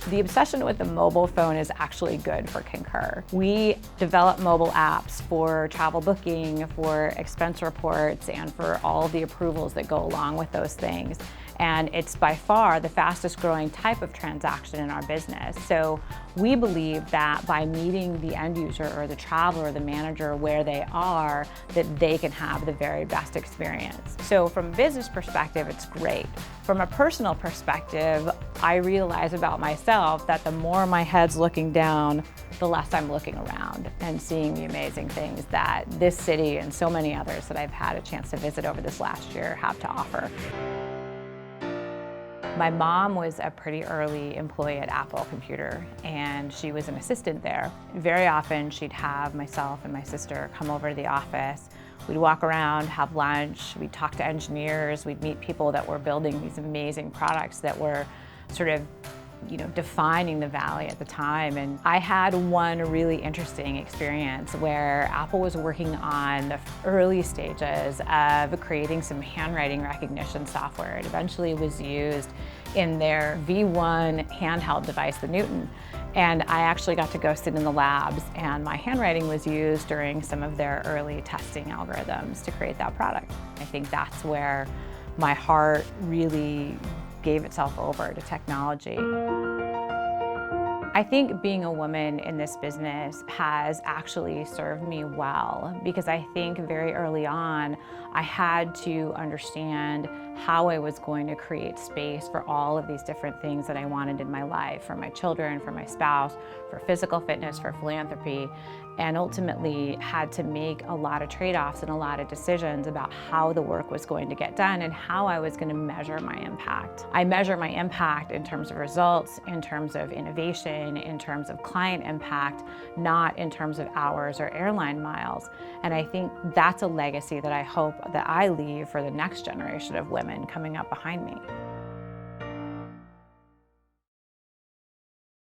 The obsession with the mobile phone is actually good for Concur. We develop mobile apps for travel booking, for expense reports, and for all the approvals that go along with those things. And it's by far the fastest growing type of transaction in our business. So we believe that by meeting the end user or the traveler or the manager where they are, that they can have the very best experience. So from a business perspective, it's great. From a personal perspective, I realize about myself that the more my head's looking down, the less I'm looking around and seeing the amazing things that this city and so many others that I've had a chance to visit over this last year have to offer. My mom was a pretty early employee at Apple Computer, and she was an assistant there. Very often she'd have myself and my sister come over to the office. We'd walk around, have lunch, we'd talk to engineers, we'd meet people that were building these amazing products that were sort of defining the valley at the time. And I had one really interesting experience where Apple was working on the early stages of creating some handwriting recognition software. It eventually was used in their V1 handheld device, the Newton. And I actually got to go sit in the labs, and my handwriting was used during some of their early testing algorithms to create that product. I think that's where my heart really gave itself over to technology. I think being a woman in this business has actually served me well, because I think very early on I had to understand how I was going to create space for all of these different things that I wanted in my life, for my children, for my spouse, for physical fitness, for philanthropy, and ultimately had to make a lot of trade-offs and a lot of decisions about how the work was going to get done and how I was going to measure my impact. I measure my impact in terms of results, in terms of innovation, in terms of client impact, not in terms of hours or airline miles. And I think that's a legacy that I hope that I leave for the next generation of women coming up behind me.